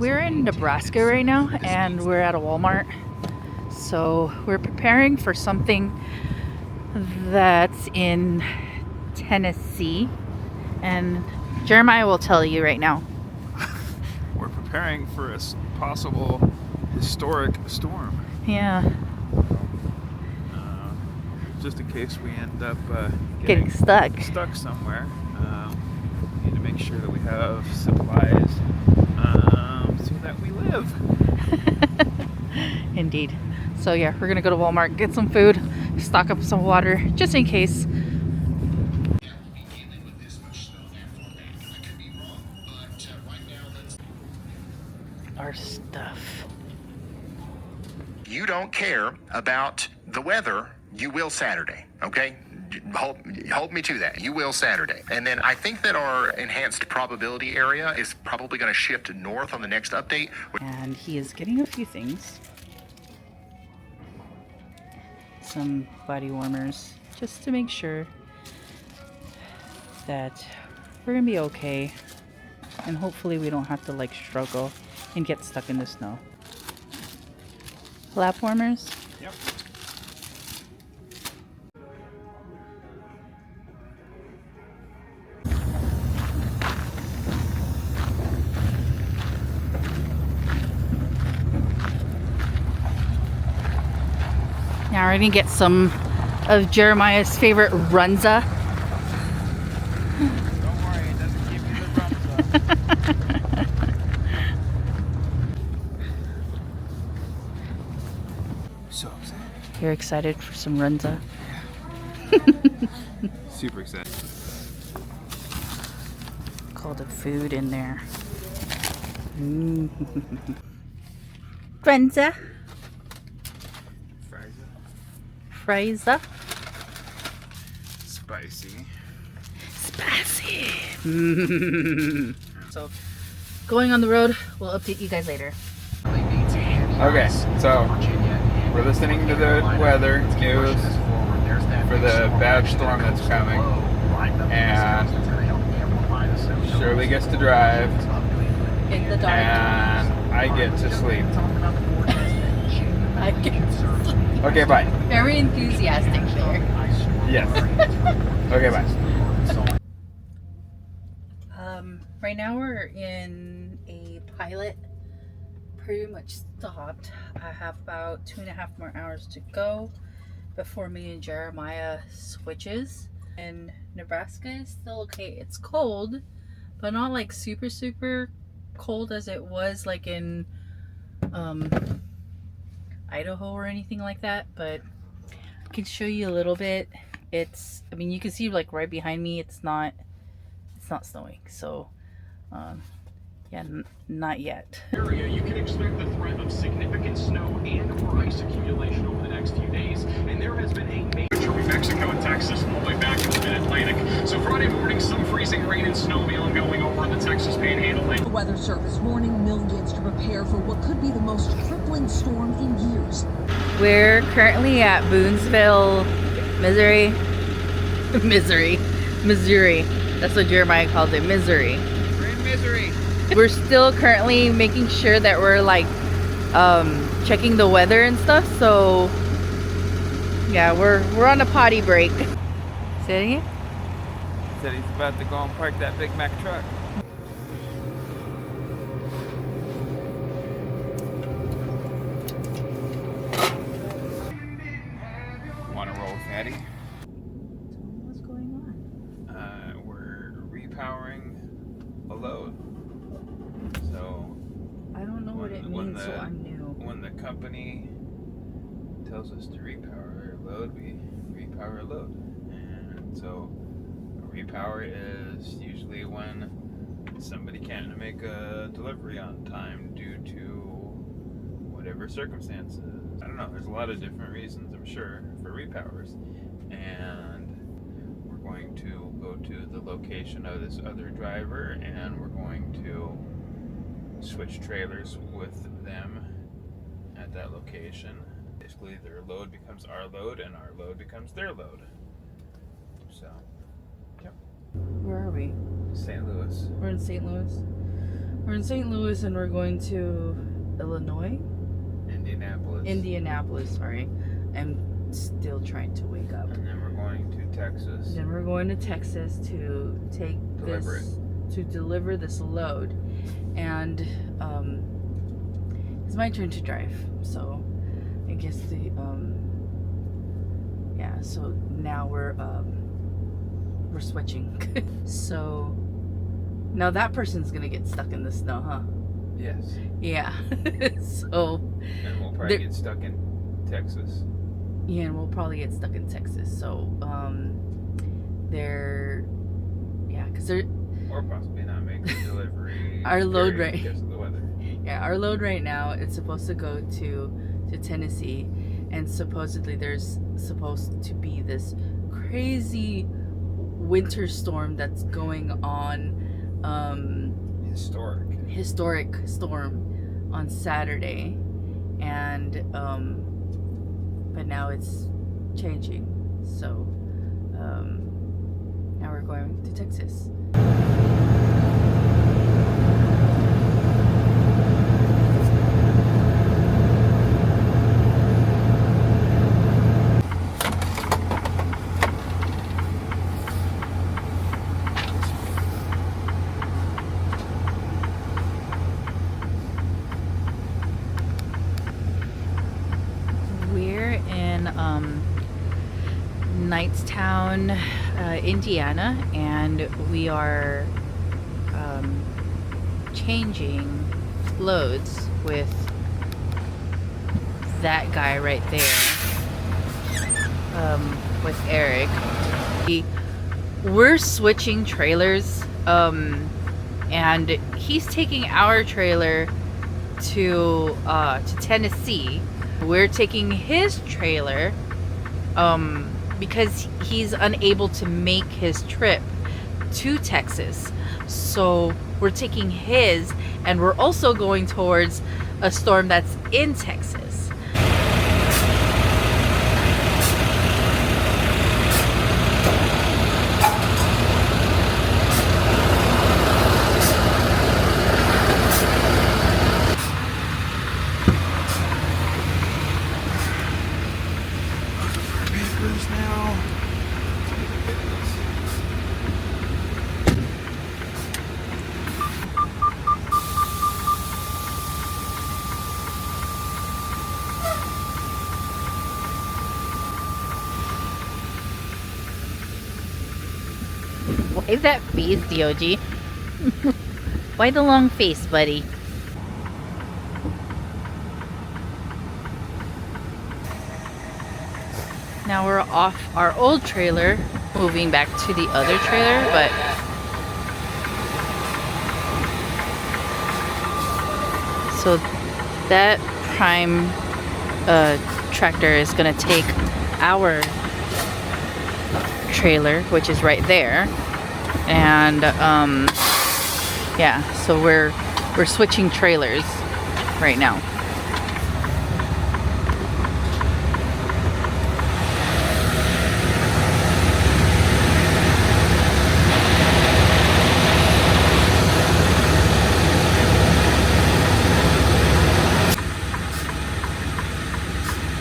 we're in Nebraska right now and we're at a Walmart. So we're preparing for something that's in Tennessee. And Jeremiah will tell you right now. We're preparing for a possible historic storm. Yeah. Just in case we end up getting stuck somewhere. We need to make sure that we have supplies so that we live. Indeed. So yeah, we're gonna go to Walmart, get some food, stock up some water, just in case. Our stuff. You don't care about the weather, you will Saturday, okay? Hold me to that. You will Saturday. And then I think that our enhanced probability area is probably going to shift north on the next update. And he is getting a few things. Some body warmers, just to make sure that we're gonna be okay. And hopefully we don't have to like struggle and get stuck in the snow. Lap warmers? Yep. Now we're gonna get some of Jeremiah's favorite runza. Don't worry, it doesn't give you the runza. So excited. You're excited for some runza? Super excited. Call the food in there. Runza. Fraser. Spicy. So, going on the road, we'll update you guys later. Okay, so we're listening to the weather news for the bad storm that's coming, and Shirley gets to drive, In the dark. and I get to sleep. I get Okay, bye. very enthusiastic there. Yes. Okay, bye. Right now we're in a pilot. Pretty much stopped. I have about 2.5 more hours to go before me and Jeremiah switches. And Nebraska is still okay. It's cold, but not like super cold as it was like in Idaho or anything like that. But I can show you a little bit. It's, I mean, you can see like right behind me, it's not snowing. So yeah, not yet. Area, you can expect the threat of significant snow and or ice accumulation over the next few days, and there has been a major from Mexico and Texas all the way back to the mid-Atlantic. So Friday morning, some freezing rain and snow be ongoing over the Texas Panhandle. The Weather Service warning millions to prepare for what could be the most crippling storm in years. We're currently at Boonesville, Missouri. Missouri. That's what Jeremiah calls it, Missouri. We're in misery. We're still currently making sure that we're like checking the weather and stuff. So yeah, we're on a potty break. Say it again? Said he's about to go and park that Big Mac truck. Want to roll, Fatty? What's going on? We're repowering a load. So I don't know what it means, so I'm new. when the company tells us to repower a load, we repower a load. And so a repower is usually when somebody can't make a delivery on time due to whatever circumstances. I don't know, there's a lot of different reasons, I'm sure, for repowers. And we're going to go to the location of this other driver, and we're going to switch trailers with them at that location. Basically, their load becomes our load, and our load becomes their load. So, yep. Where are we? St. Louis. We're in St. Louis. We're in St. Louis and we're going to Illinois? Indianapolis. Indianapolis, sorry. I'm still trying to wake up. And then we're going to Texas. Then we're going to Texas to deliver this load. And it's my turn to drive. So I guess so now we're switching. So now that person's gonna get stuck in the snow, huh? Yes. Yeah. So And we'll probably get stuck in Texas. Yeah, and we'll probably get stuck in Texas. So because they're Or possibly not make the delivery. Our load right because of the weather. Yeah, our load right now is supposed to go to Tennessee, and supposedly there's supposed to be this crazy winter storm that's going on, historic storm on Saturday, and but now it's changing, so now we're going to Texas. Knightstown, Indiana, and we are changing loads with that guy right there, with Eric. We're switching trailers, and he's taking our trailer to Tennessee. We're taking his trailer because he's unable to make his trip to Texas. So we're taking his, and we're also going towards a storm that's in Texas. Why that face, DOG? Why the long face, buddy? Now we're off our old trailer, moving back to the other trailer, but so that prime tractor is gonna take our trailer, which is right there, and yeah, so we're switching trailers right now.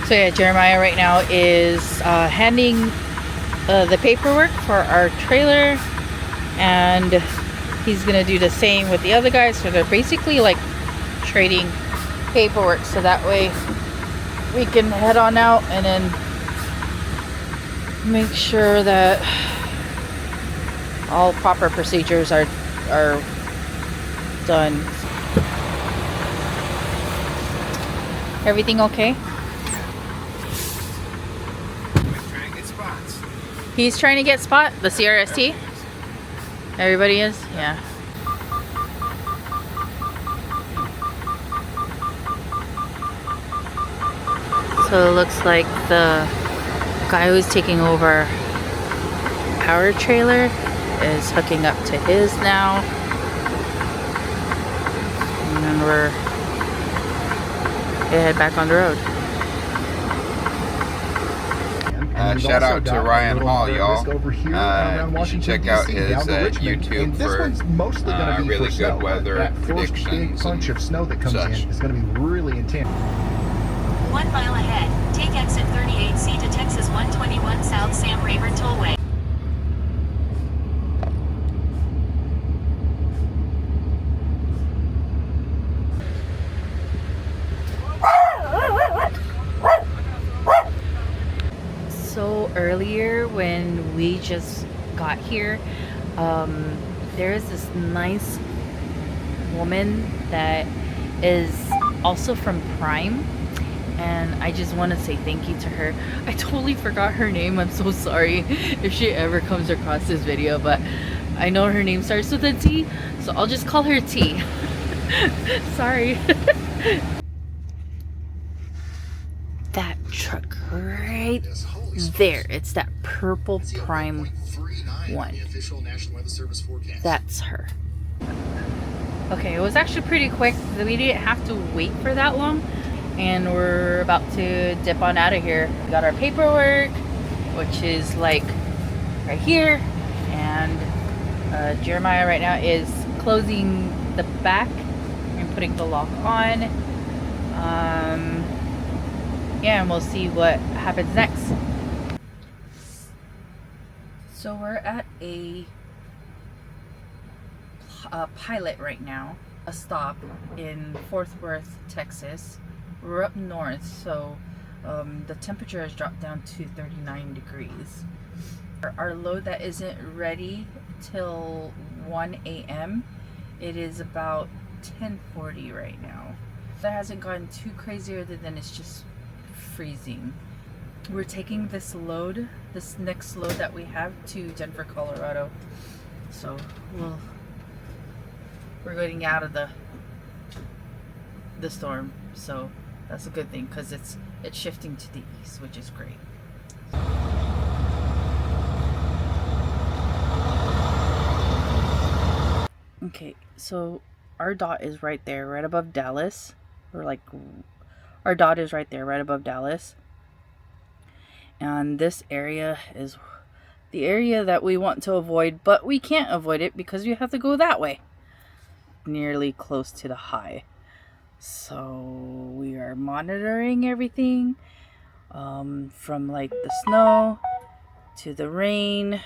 So yeah, Jeremiah right now is handing the paperwork for our trailer, and he's gonna do the same with the other guys. So they're basically like trading paperwork, so that way we can head on out and then make sure that all proper procedures are done. Everything okay? He's trying to get Spot, the CRST. Everybody is? Yeah. So it looks like the guy who's taking over our trailer is hooking up to his now. And then we're gonna head back on the road. Shout out to Ryan Hall, y'all. You should check out his YouTube for really good weather predictions punch of snow that comes such. in is going to be really intense. 1 mile ahead, take exit 38C to Texas 121 South Sam Rayburn Tollway. So earlier when we just got here, there is this nice woman that is also from Prime, and I just want to say thank you to her. I totally forgot her name. I'm so sorry if she ever comes across this video, but I know her name starts with a T, so I'll just call her T. Sorry. That truck right there, it's that purple Prime one. That's her. Okay, it was actually pretty quick. We didn't have to wait for that long, and we're about to dip on out of here. We got our paperwork, which is like right here, and Jeremiah right now is closing the back and putting the lock on. Yeah, and we'll see what happens next. So we're at a pilot right now, a stop in Fort Worth, Texas. We're up north, so the temperature has dropped down to 39 degrees. Our load that isn't ready till 1 a.m. It is about 10:40 right now. That hasn't gone too crazy other than it's just freezing. We're taking this load, this next load that we have, to Denver, Colorado. So we're getting out of the storm. So that's a good thing because it's shifting to the east, which is great. Okay, so our dot is right there, right above Dallas. Our dot is right there, right above Dallas. And this area is the area that we want to avoid, but we can't avoid it because we have to go that way. Nearly close to the high. So we are monitoring everything from like the snow to the rain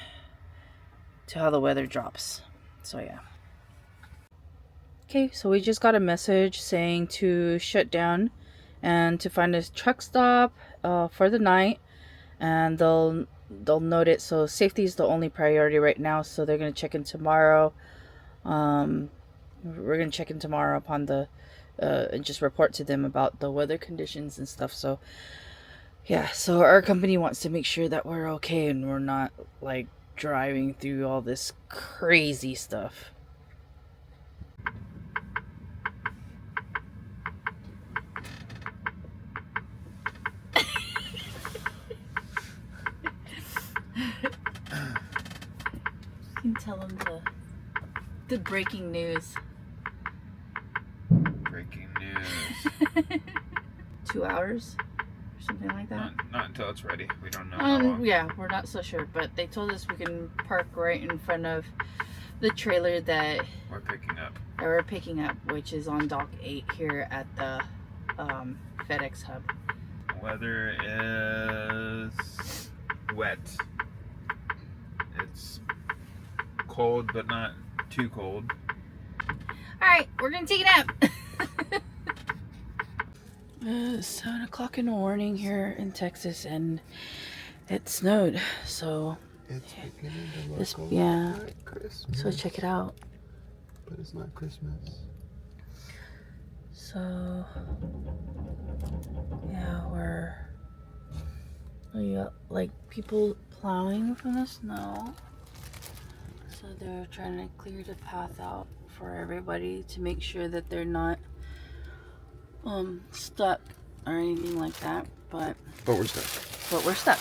to how the weather drops. So yeah. Okay, so we just got a message saying to shut down and to find a truck stop for the night, and they'll note it. So safety is the only priority right now, so they're gonna check in tomorrow. We're gonna check in tomorrow upon the and just report to them about the weather conditions and stuff. So yeah, so our company wants to make sure that we're okay and we're not like driving through all this crazy stuff. You can tell them the breaking news. Breaking news. 2 hours or something like that. Not until it's ready. We don't know how long. Yeah, we're not so sure, but they told us we can park right in front of the trailer that we're picking up, which is on Dock 8 here at the FedEx hub. Weather is wet. It's cold, but not too cold. Alright, we're gonna take a nap. 7 o'clock in the morning here in Texas, and it snowed, so it's beginning to look like Christmas. So check it out. But it's not Christmas. So yeah, we got like people plowing from the snow, so they're trying to clear the path out for everybody to make sure that they're not stuck or anything like that, but we're stuck.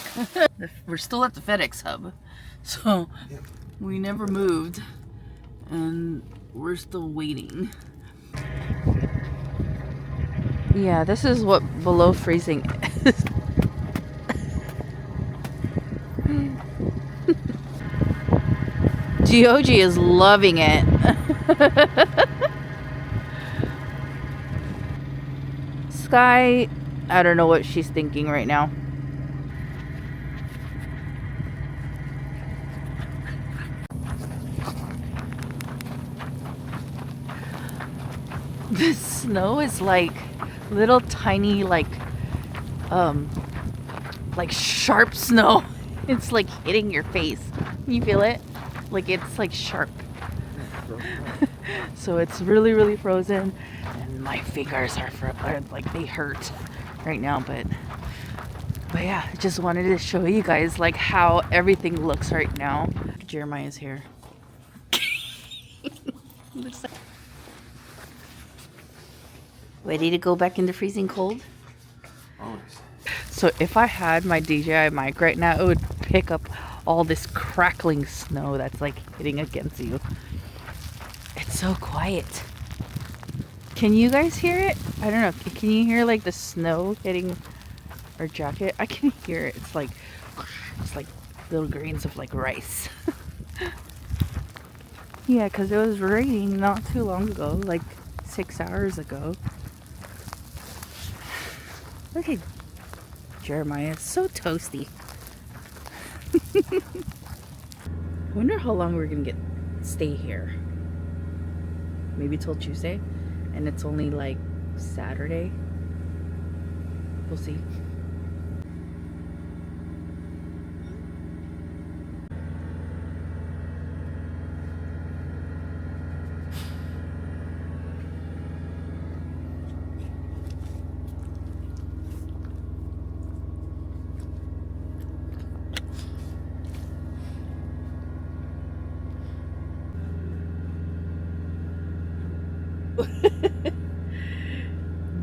We're still at the FedEx hub, so yeah. We never moved and we're still waiting. Yeah, this is what below freezing is. Geoji is loving it. Sky, I don't know what she's thinking right now. The snow is like little tiny like sharp snow. It's like hitting your face. You feel it? Like it's like sharp. So it's really frozen, and my fingers are like they hurt right now. But yeah, I just wanted to show you guys like how everything looks right now. Jeremiah's here. Ready to go back in the freezing cold? Always. So if I had my DJI mic right now, it would pick up all this crackling snow that's like hitting against you. It's so quiet. Can you guys hear it? I don't know. Can you hear like the snow hitting our jacket? I can hear it. It's like little grains of like rice. Yeah, because it was raining not too long ago, like 6 hours ago. Look at Jeremiah, it's so toasty. Wonder how long we're gonna stay here. Maybe till Tuesday, and it's only like Saturday. We'll see.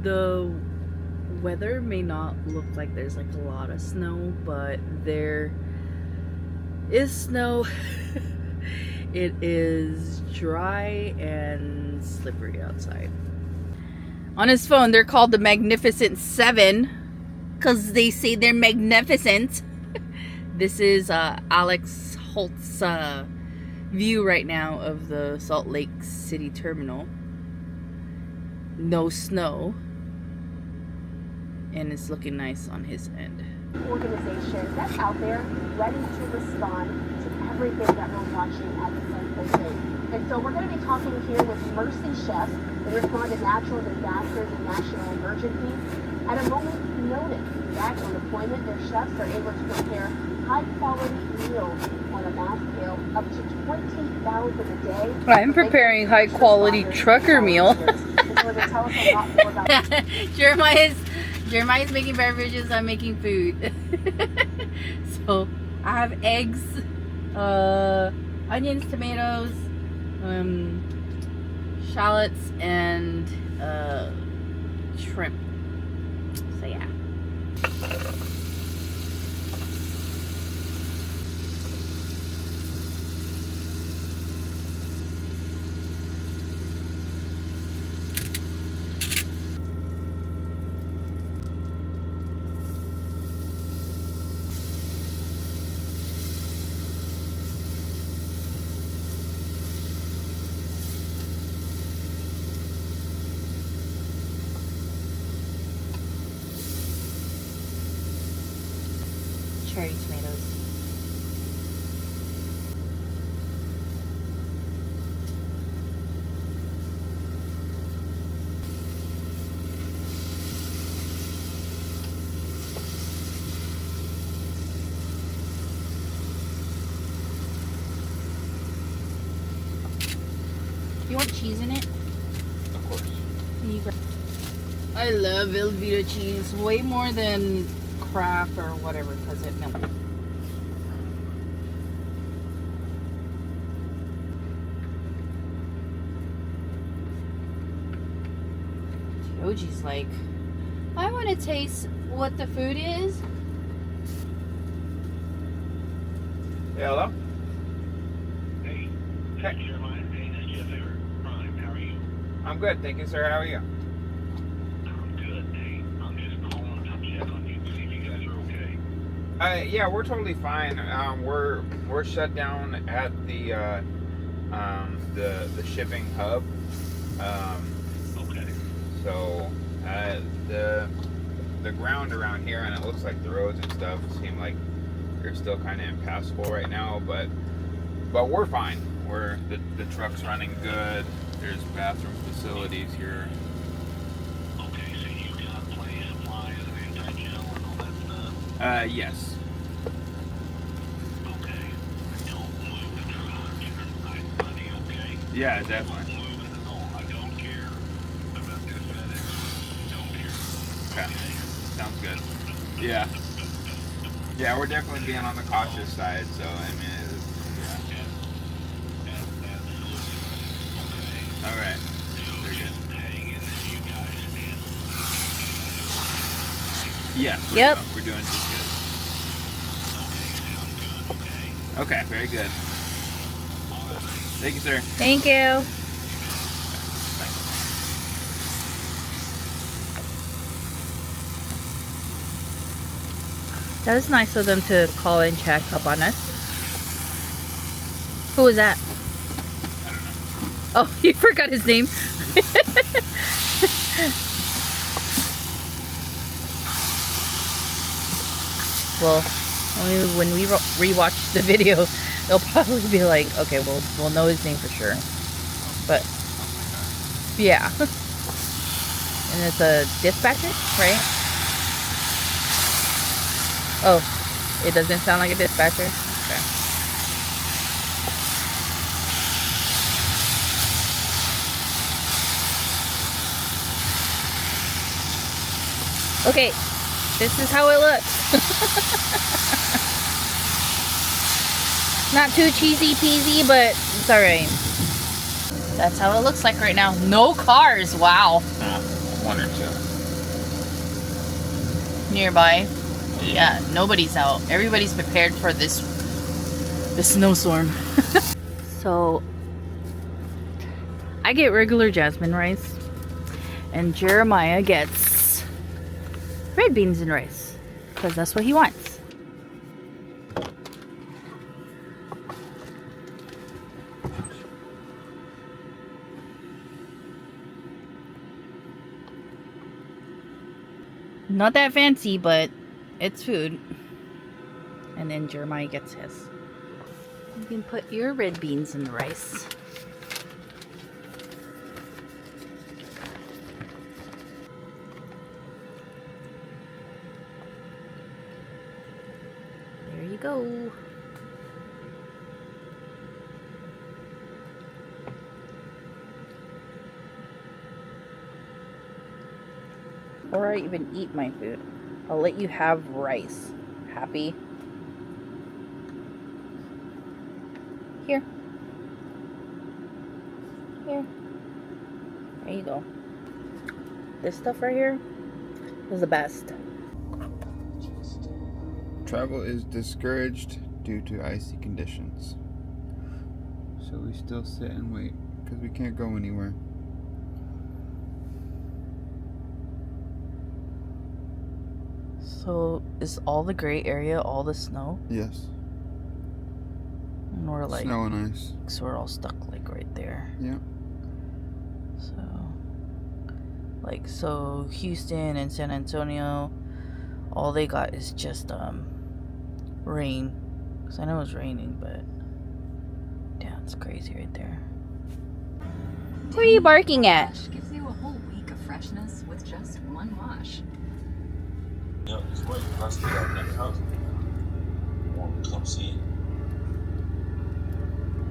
The weather may not look like there's like a lot of snow, but there is snow. It is dry and slippery outside. On his phone, they're called the Magnificent Seven because they say they're magnificent. This is Alex Holt's view right now of the Salt Lake City terminal. No snow, and it's looking nice on his end. Organization that's out there ready to respond to everything that we're watching at the Central State. And so we're going to be talking here with Mercy Chefs that respond to natural disasters and national emergencies. At a moment's notice, back on deployment, their chefs are able to prepare high-quality meals on a mass scale up to 20,000 a day. I'm preparing high-quality trucker meal. Jeremiah's making beverages, I'm making food. So I have eggs, onions, tomatoes, shallots, and shrimp. So yeah. Cherry tomatoes. You want cheese in it? Of course. I love Velveeta cheese way more than Kraft or whatever because it melts. Yoji's like, I want to taste what the food is. Yeah, hello? Hey, Jeremiah. Hey, this is Jeff Ever. Prime. How are you? I'm good, thank you, sir. How are you? I'm good. Hey, I'm just calling to check on you, see if you guys are okay. Yeah, we're totally fine. We're shut down at the the shipping hub. Okay. So the ground around here, and it looks like the roads and stuff seem like they're still kind of impassable right now, but we're fine. The truck's running good. There's bathroom facilities here. Okay, so you got plenty of supplies of anti-gel and all that stuff? Yes. Okay. Don't move the truck. Buddy, okay? Yeah, definitely. Don't move it at all. I don't care about this FedEx. Don't care. Okay. Sounds good. Yeah. Yeah, we're definitely being on the cautious side, so I mean, all right. Very good. Yeah. Yep. We're doing just good. Okay. Very good. Thank you, sir. Thank you. That was nice of them to call and check up on us. Who was that? Oh, you forgot his name. Well, when we rewatch the video, they'll probably be like, okay, we'll know his name for sure. But yeah, and it's a dispatcher, right? Oh, it doesn't sound like a dispatcher. Okay. Okay, this is how it looks. Not too cheesy peasy, but it's alright. That's how it looks like right now. No cars, wow. One or two. Nearby. Yeah, nobody's out. Everybody's prepared for this snowstorm. So, I get regular jasmine rice, and Jeremiah gets red beans and rice, because that's what he wants. Not that fancy, but it's food. And then Jeremiah gets his. You can put your red beans in the rice. There you go. Or I even eat my food. I'll let you have rice. Happy? Here. Here. There you go. This stuff right here is the best. Travel is discouraged due to icy conditions. So we still sit and wait because we can't go anywhere. So is all the gray area all the snow? Yes. And we're like snow and ice. So we're all stuck like right there. Yeah. So Houston and San Antonio, all they got is just rain. Cause I know it's raining, but damn, it's crazy right there. What are you barking at? Gives you a whole week of freshness with just one wash. Yeah, just wait. Let's do that next house. Want to come see?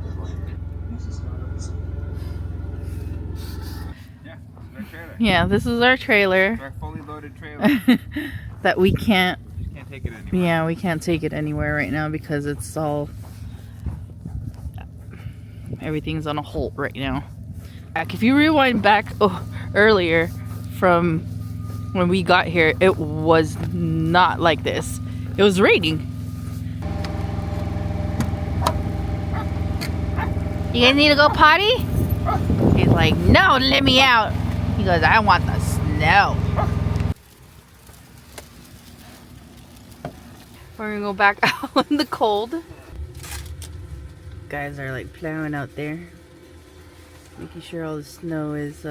Just wait. Yeah, this is our trailer. Yeah, this is our trailer. It's our fully loaded trailer. That we can't. Just can't take it anywhere. Yeah, we can't take it anywhere right now because it's all. Everything's on a halt right now. If you rewind back earlier from when we got here, it was not like this. It was raining. You guys need to go potty? He's like, no, let me out. He goes, I want the snow. We're gonna go back out in the cold. guys are like plowing out there, making sure all the snow is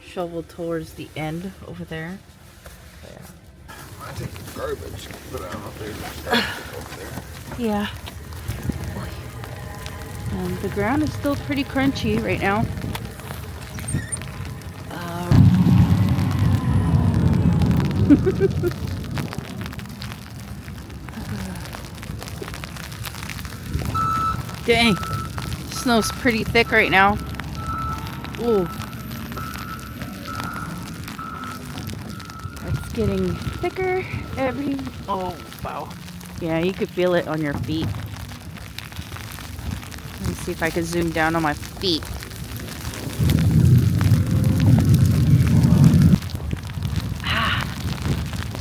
shoveled towards the end over there. Yeah. I take the garbage, but I don't know if there's garbage over there. Yeah. And the ground is still pretty crunchy right now. Dang, snow's pretty thick right now. Ooh. It's getting thicker oh wow. Yeah, you could feel it on your feet. Let me see if I can zoom down on my feet.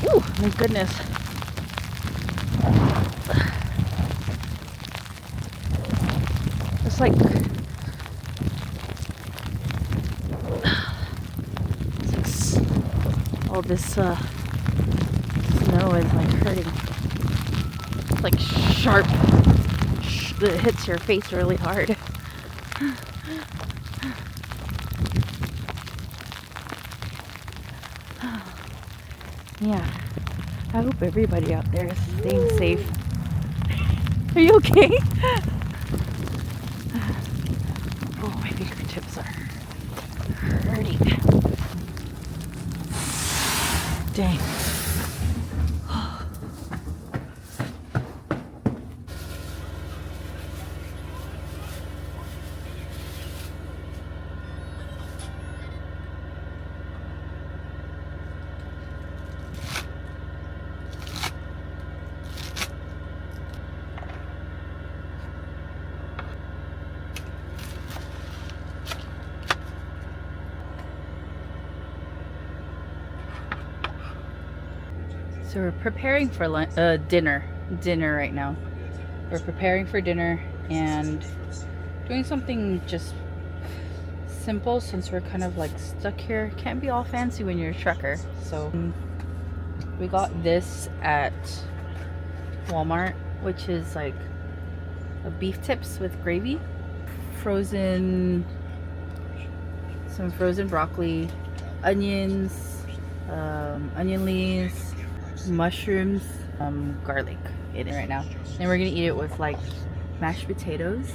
Ooh, my goodness. It's like all this snow is like hurting. It's like sharp. It hits your face really hard. Yeah, I hope everybody out there is staying safe. Are you okay? Oh, my fingertips are hurting. Dang. So we're preparing for dinner right now. We're preparing for dinner and doing something just simple since we're kind of like stuck here. Can't be all fancy when you're a trucker. So we got this at Walmart, which is like a beef tips with gravy, some frozen broccoli, onions, onion leaves, mushrooms, garlic in it right now. And we're gonna eat it with like mashed potatoes.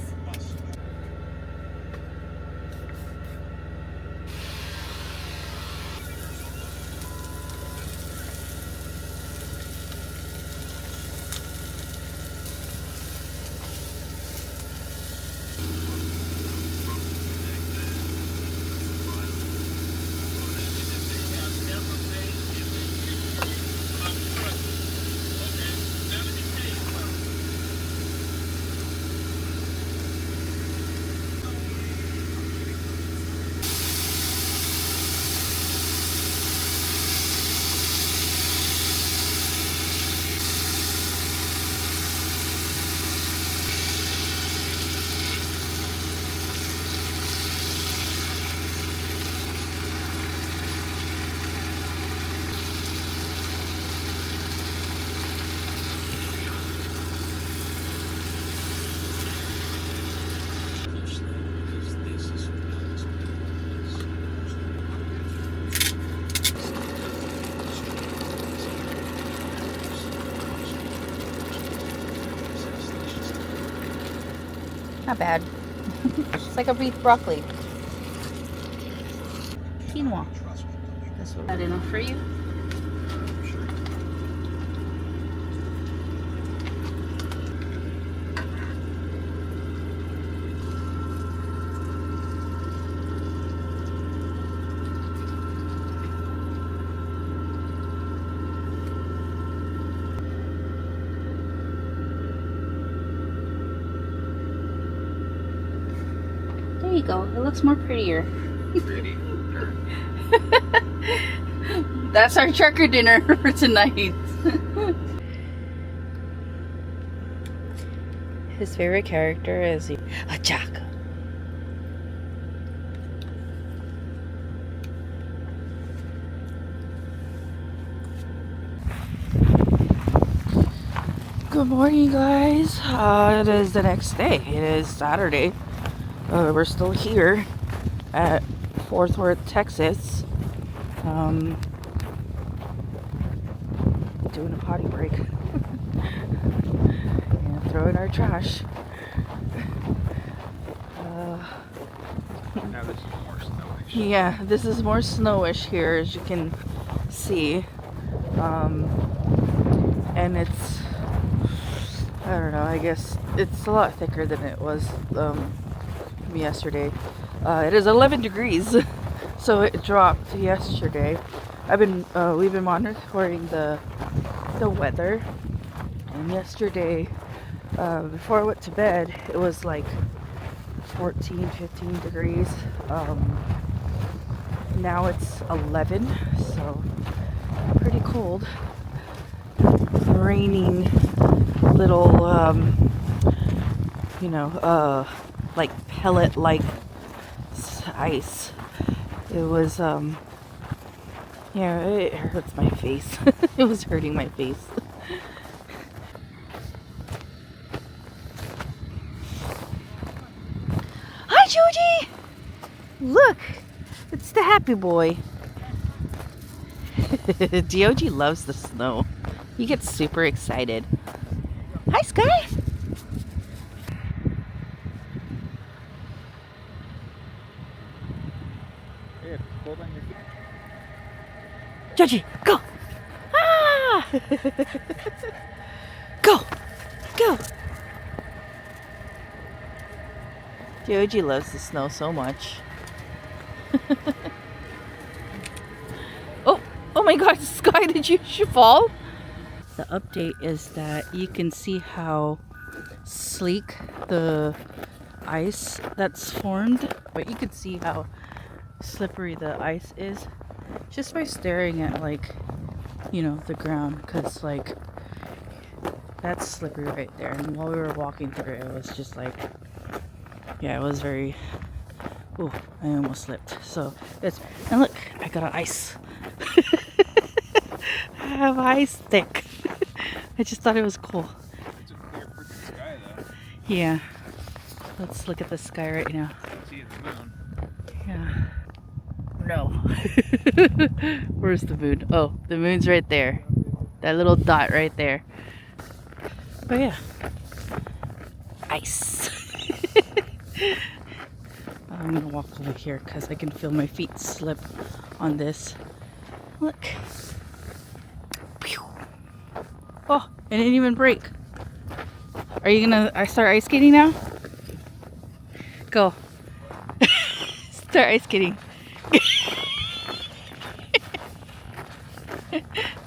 Not bad. It's like a beef broccoli. Quinoa. Is that enough for you? There you go. It looks more prettier. Pretty. That's our trucker dinner for tonight. His favorite character is a Chaka. Good morning, guys. It is the next day. It is Saturday. We're still here at Fort Worth, Texas. Doing a potty break. And throwing our trash. Now this is more snowish. Yeah, this is more snowish here, as you can see. And it's, I don't know, I guess it's a lot thicker than it was yesterday. It is 11 degrees, so it dropped yesterday. We've been monitoring the weather, and yesterday, before I went to bed, it was like 14, 15 degrees. Now it's 11, so pretty cold. Raining little, like pellet-like ice. It was, yeah, it hurts my face. It was hurting my face. Hi, Joji! Look, it's the happy boy. DOG loves the snow. He gets super excited. Hi, Sky! Here, hold on your feet. Joji, go! Ah! Go! Go! DOG loves the snow so much. Oh my God, Sky, did you fall? The update is that you can see how sleek the ice that's formed, but you can see how slippery the ice is just by staring at, like, you know, the ground, because like that's slippery right there. And while we were walking through it, it was just like, yeah, it was very, oh, I almost slipped. So it's, and look, I got an ice. I have ice stick. I just thought it was cool. It's a clear freaking sky though. Yeah. Let's look at the sky right now. See the moon. Yeah. No. Where's the moon? Oh, the moon's right there. That little dot right there. But yeah. Ice. I'm gonna walk over here because I can feel my feet slip on this. Look. Oh, it didn't even break. Are you gonna start ice skating now? Go. Start ice skating.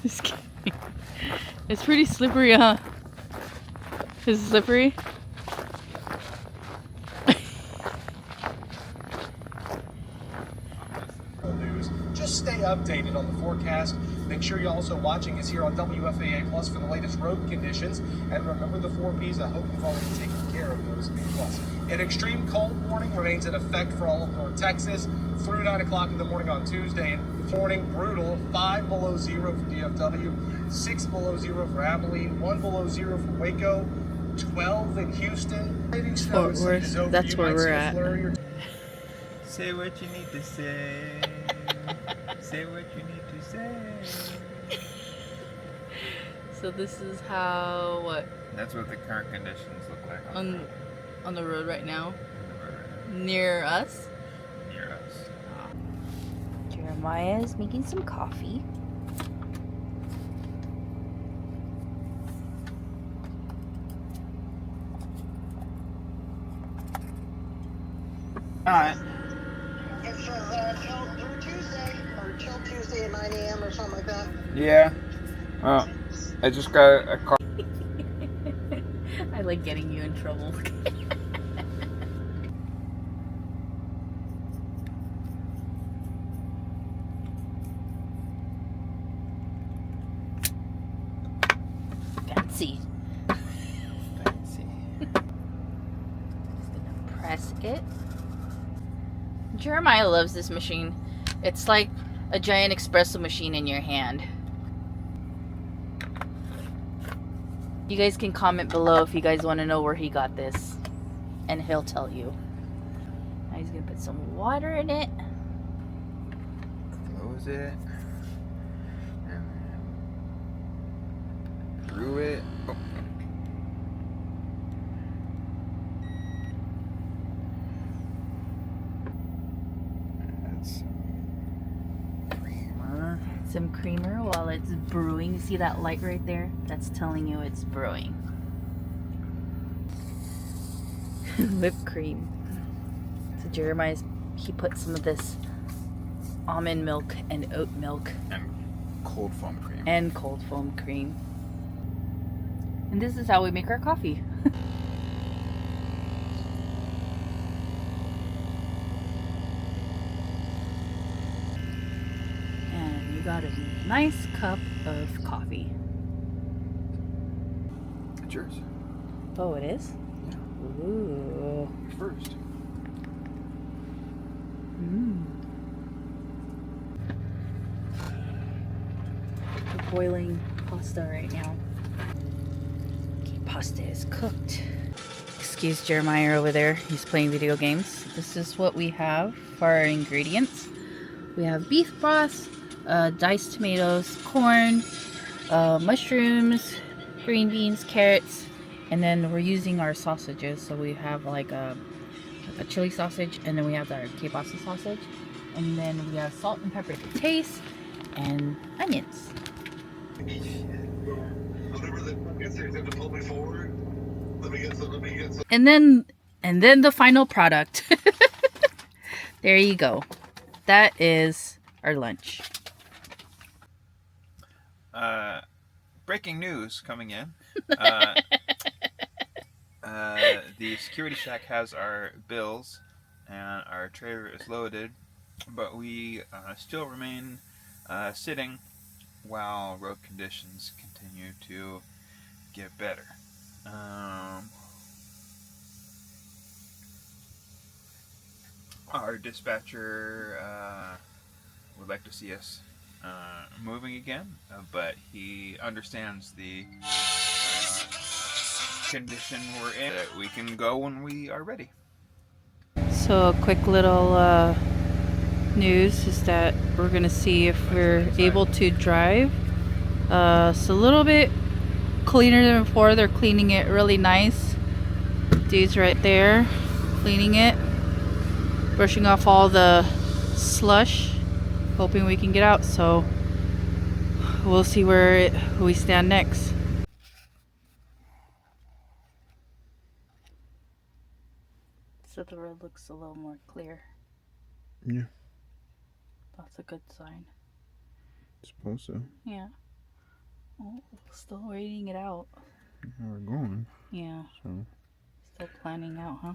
Just kidding. It's pretty slippery, huh? Is it slippery? Just stay updated on the forecast. Make sure you're also watching us here on WFAA Plus for the latest road conditions. And remember the 4 Ps. I hope you've already taken care of those. Plus, an extreme cold warning remains in effect for all of North Texas through 9 o'clock in the morning on Tuesday. And morning, brutal, 5 below 0 for DFW, 6 below 0 for Abilene, 1 below 0 for Waco, 12 in Houston. Fort Worth, that's where we're at. Say what you need to say. Say what you need to say. So this is how, what? That's what the current conditions look like On the road right now? on the road right now. Near us? Near us. Jeremiah is making some coffee. Alright. It says till Tuesday, or till Tuesday at 9 a.m. or something like that. Yeah. Well, I just got a car. I like getting you in trouble. Fancy. Fancy. Just gonna press it. Jeremiah loves this machine. It's like a giant espresso machine in your hand. You guys can comment below if you guys want to know where he got this. And he'll tell you. Now he's going to put some water in it. Close it. And then brew it. Oh. Some creamer while it's brewing. You see that light right there? That's telling you it's brewing. Whipped cream. So Jeremiah's, he put some of this almond milk and oat milk. And cold foam cream. And cold foam cream. And this is how we make our coffee. Got a nice cup of coffee. It's yours. Oh, it is? Yeah. Ooh. First. We're boiling pasta right now. Okay, pasta is cooked. Excuse Jeremiah over there. He's playing video games. This is what we have for our ingredients. We have beef broth, diced tomatoes, corn, mushrooms, green beans, carrots, and then we're using our sausages. So we have like a chili sausage, and then we have our kielbasa sausage, and then we have salt and pepper to taste, and onions. And then the final product. There you go. That is our lunch. Breaking news coming in. The security shack has our bills and our trailer is loaded, but we still remain sitting while road conditions continue to get better. Our dispatcher would like to see us moving again, but he understands the condition we're in, that we can go when we are ready. So a quick little news is that we're gonna see if we're able to drive. It's a little bit cleaner than before. They're cleaning it really nice. Dude's right there cleaning it, brushing off all the slush, hoping we can get out. So we'll see where we stand next. So the road looks a little more clear. Yeah. That's a good sign. Suppose so. Yeah. Oh, still waiting it out. We're going. Yeah. So. Still planning out, huh?